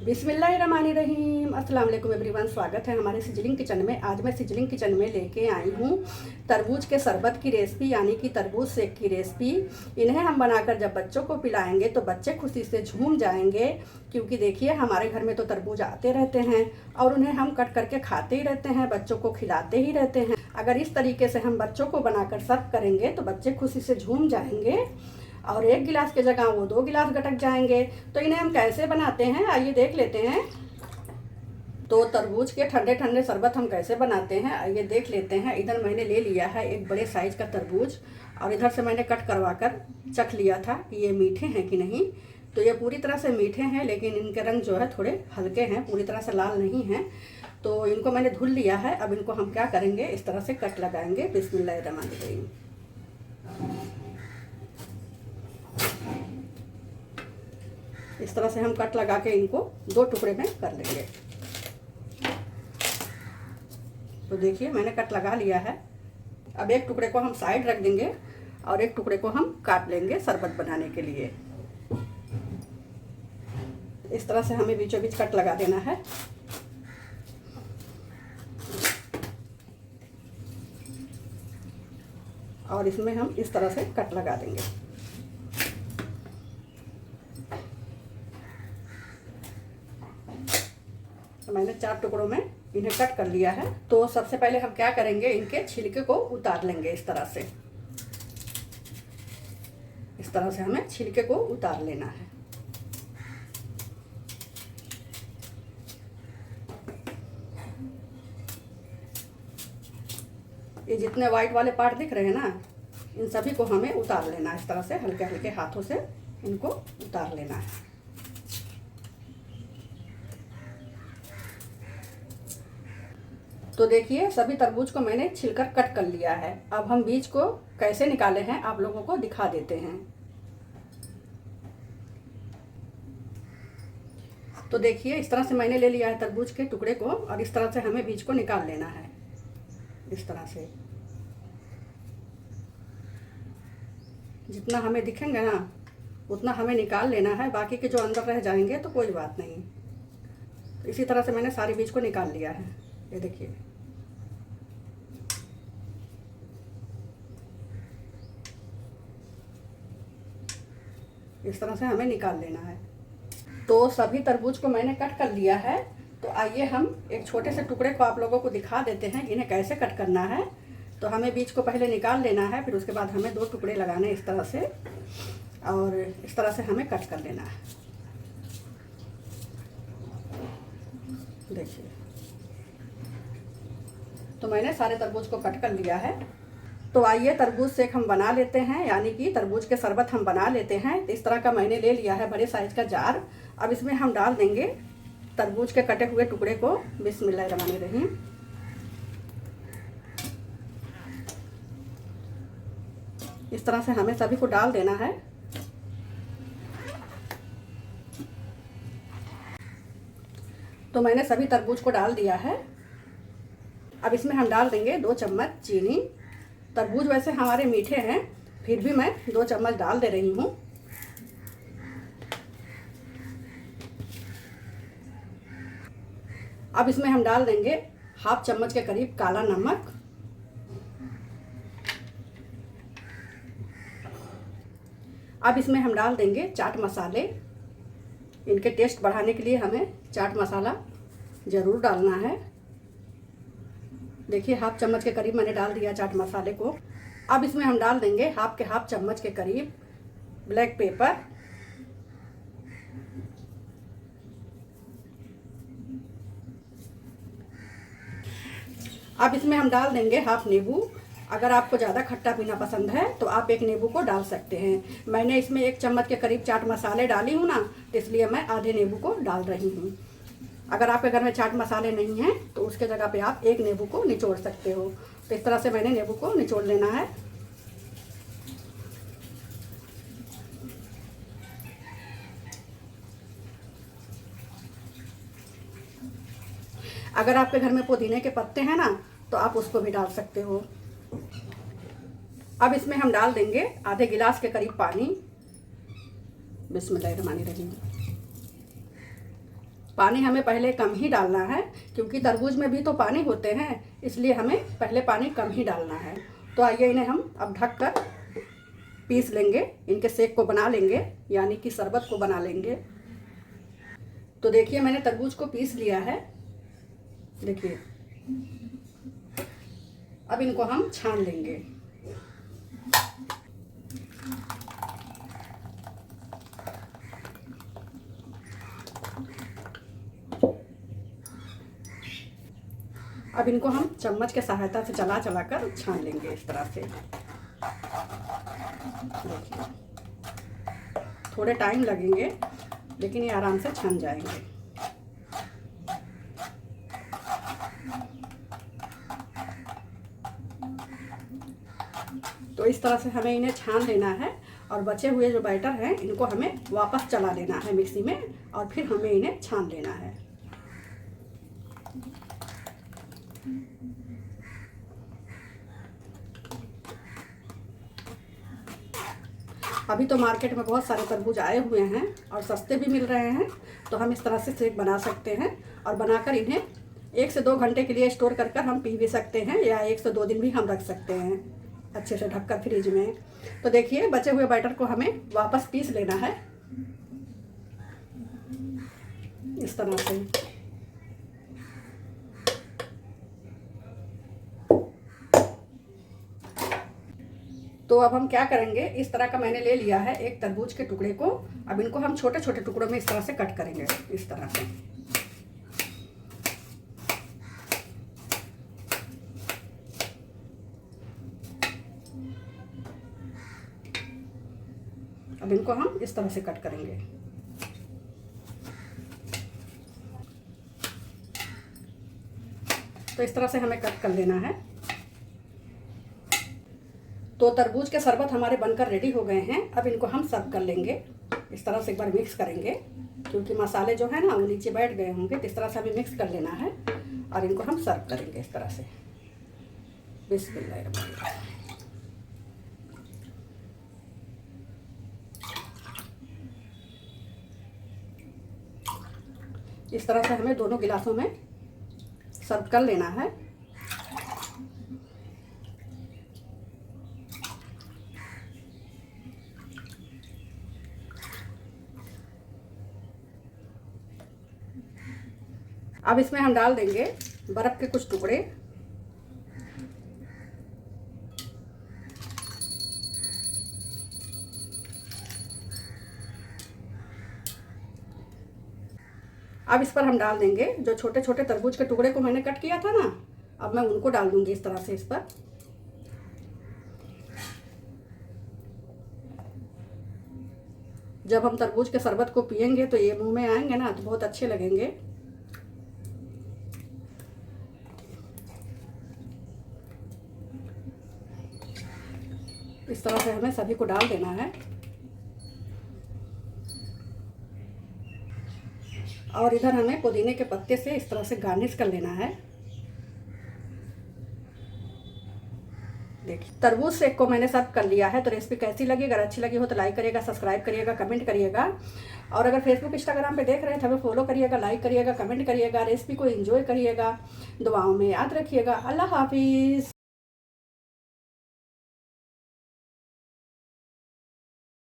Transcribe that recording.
बिस्मिल्लाहिर्रहमानिर्रहीम। अस्सलाम वालेकुम एवरीवन। स्वागत है हमारे सिजलिंग किचन में। आज मैं सिजलिंग किचन में लेके आई हूँ तरबूज के शरबत की रेसिपी, यानी कि तरबूज शेक की रेसिपी। इन्हें हम बनाकर जब बच्चों को पिलाएंगे तो बच्चे खुशी से झूम जाएंगे, क्योंकि देखिए हमारे घर में तो तरबूज आते रहते हैं और उन्हें हम कट करके खाते ही रहते हैं, बच्चों को खिलाते ही रहते हैं। अगर इस तरीके से हम बच्चों को बनाकर सर्व करेंगे तो बच्चे खुशी से झूम जाएंगे और एक गिलास की जगह वो 2 गिलास गटक जाएंगे। तो इन्हें हम कैसे बनाते हैं आइए देख लेते हैं। तो तरबूज के ठंडे ठंडे शरबत हम कैसे बनाते हैं आइए देख लेते हैं। इधर मैंने ले लिया है एक बड़े साइज का तरबूज और इधर से मैंने कट करवा कर चख लिया था कि ये मीठे हैं कि नहीं। तो ये पूरी तरह से मीठे हैं, लेकिन इनके रंग जो है थोड़े हल्के हैं, पूरी तरह से लाल नहीं हैं। तो इनको मैंने धुल लिया है। अब इनको हम क्या करेंगे, इस तरह से कट लगाएंगे। बिस्मिल्लाहिर्रहमानिर्रहीम। इस तरह से हम कट लगा के इनको 2 टुकड़े में कर लेंगे। तो देखिए मैंने कट लगा लिया है। अब एक टुकड़े को हम साइड रख देंगे और एक टुकड़े को हम काट लेंगे शरबत बनाने के लिए। इस तरह से हमें बीचों बीच कट लगा देना है। और इसमें हम इस तरह से कट लगा देंगे। तो मैंने 4 टुकड़ों में इन्हें कट कर लिया है। तो सबसे पहले हम क्या करेंगे, इनके छिलके को उतार लेंगे। इस तरह से हमें छिलके को उतार लेना है। ये जितने वाइट वाले पार्ट दिख रहे हैं ना, इन सभी को हमें उतार लेना है। इस तरह से हल्के हल्के हाथों से इनको उतार लेना है। तो देखिए सभी तरबूज को मैंने छिलकर कट कर लिया है। अब हम बीज को कैसे निकाले हैं आप लोगों को दिखा देते हैं। तो देखिए इस तरह से मैंने ले लिया है तरबूज के टुकड़े को और इस तरह से हमें बीज को निकाल लेना है। इस तरह से जितना हमें दिखेंगे ना उतना हमें निकाल लेना है। बाकी के जो अंदर रह जाएंगे तो कोई बात नहीं। तो इसी तरह से मैंने सारी बीज को निकाल लिया है। ये देखिए इस तरह से हमें निकाल लेना है। तो सभी तरबूज को मैंने कट कर लिया है। तो आइए हम एक छोटे से टुकड़े को आप लोगों को दिखा देते हैं कि इन्हें कैसे कट करना है। तो हमें बीज को पहले निकाल लेना है, फिर उसके बाद हमें 2 टुकड़े लगाने इस तरह से, और इस तरह से हमें कट कर लेना है। देखिए तो मैंने सारे तरबूज को कट कर लिया है। तो आइए तरबूज शेक हम बना लेते हैं, यानी कि तरबूज के शरबत हम बना लेते हैं। इस तरह का मैंने ले लिया है बड़े साइज का जार। अब इसमें हम डाल देंगे तरबूज के कटे हुए टुकड़े को। बिस्मिल्लाहिर्रहमानिर्रहीम। इस तरह से हमें सभी को डाल देना है। तो मैंने सभी तरबूज को डाल दिया है। अब इसमें हम डाल देंगे 2 चम्मच चीनी। तरबूज वैसे हमारे मीठे हैं, फिर भी मैं 2 चम्मच डाल दे रही हूँ। अब इसमें हम डाल देंगे 1/2 चम्मच के करीब काला नमक। अब इसमें हम डाल देंगे चाट मसाले। इनके टेस्ट बढ़ाने के लिए हमें चाट मसाला ज़रूर डालना है। देखिए 1/2 चम्मच के करीब मैंने डाल दिया चाट मसाले को। अब इसमें हम डाल देंगे 1/2 चम्मच के करीब ब्लैक पेपर। अब इसमें हम डाल देंगे 1/2 नींबू। अगर आपको ज़्यादा खट्टा पीना पसंद है तो आप 1 नींबू को डाल सकते हैं। मैंने इसमें 1 चम्मच के करीब चाट मसाले डाली हूँ ना, तो इसलिए मैं आधे नींबू को डाल रही हूँ। अगर आपके घर में चाट मसाले नहीं हैं तो उसके जगह पे आप 1 नींबू को निचोड़ सकते हो। तो इस तरह से मैंने नींबू को निचोड़ लेना है। अगर आपके घर में पुदीने के पत्ते हैं ना तो आप उसको भी डाल सकते हो। अब इसमें हम डाल देंगे आधे गिलास के करीब पानी। बिस्मिल्लाहिर्रहमानिर्रहीम। पानी हमें पहले कम ही डालना है, क्योंकि तरबूज में भी तो पानी होते हैं, इसलिए हमें पहले पानी कम ही डालना है। तो आइए इन्हें हम अब ढक कर पीस लेंगे, इनके शेक को बना लेंगे, यानी कि शरबत को बना लेंगे। तो देखिए मैंने तरबूज को पीस लिया है, देखिए। अब इनको हम छान लेंगे। अब इनको हम चम्मच के सहायता से चला चला कर छान लेंगे इस तरह से। देखिए थोड़े टाइम लगेंगे, लेकिन ये आराम से छन जाएंगे। तो इस तरह से हमें इन्हें छान लेना है, और बचे हुए जो बैटर हैं इनको हमें वापस चला लेना है मिक्सी में, और फिर हमें इन्हें छान लेना है। अभी तो मार्केट में बहुत सारे तरबूज आए हुए हैं और सस्ते भी मिल रहे हैं, तो हम इस तरह से शेक बना सकते हैं, और बनाकर इन्हें 1 से 2 घंटे के लिए स्टोर कर हम पी भी सकते हैं, या 1 से 2 दिन भी हम रख सकते हैं अच्छे से ढककर फ्रिज में। तो देखिए बचे हुए बैटर को हमें वापस पीस लेना है इस तरह से। तो अब हम क्या करेंगे, इस तरह का मैंने ले लिया है एक तरबूज के टुकड़े को। अब इनको हम छोटे छोटे टुकड़ों में इस तरह से कट करेंगे, इस तरह से। अब इनको हम इस तरह से कट करेंगे। तो इस तरह से हमें कट कर लेना है। तो तरबूज के शरबत हमारे बनकर रेडी हो गए हैं। अब इनको हम सर्व कर लेंगे। इस तरह से एक बार मिक्स करेंगे, क्योंकि मसाले जो है ना वो नीचे बैठ गए होंगे, तो इस तरह से हमें मिक्स कर लेना है, और इनको हम सर्व करेंगे इस तरह से। बिस्मिल्लाह। इस तरह से हमें दोनों गिलासों में सर्व कर लेना है। अब इसमें हम डाल देंगे बर्फ के कुछ टुकड़े। अब इस पर हम डाल देंगे जो छोटे छोटे तरबूज के टुकड़े को मैंने कट किया था ना, अब मैं उनको डाल दूंगी इस तरह से इस पर। जब हम तरबूज के शरबत को पियेंगे तो ये मुंह में आएंगे ना तो बहुत अच्छे लगेंगे। इस तरह से हमें सभी को डाल देना है, और इधर हमें पुदीने के पत्ते से इस तरह से गार्निश कर लेना है। देखिए तरबूज शेक को मैंने सर्व कर लिया है। तो रेसिपी कैसी लगी, अगर अच्छी लगी हो तो लाइक करिएगा, सब्सक्राइब करिएगा, कमेंट करिएगा, और अगर फेसबुक इंस्टाग्राम पे देख रहे हैं तो हमें फॉलो करिएगा, लाइक करिएगा, कमेंट करिएगा, रेसिपी को एंजॉय करिएगा, दुआओं में याद रखिएगा। अल्लाह हाफिज़।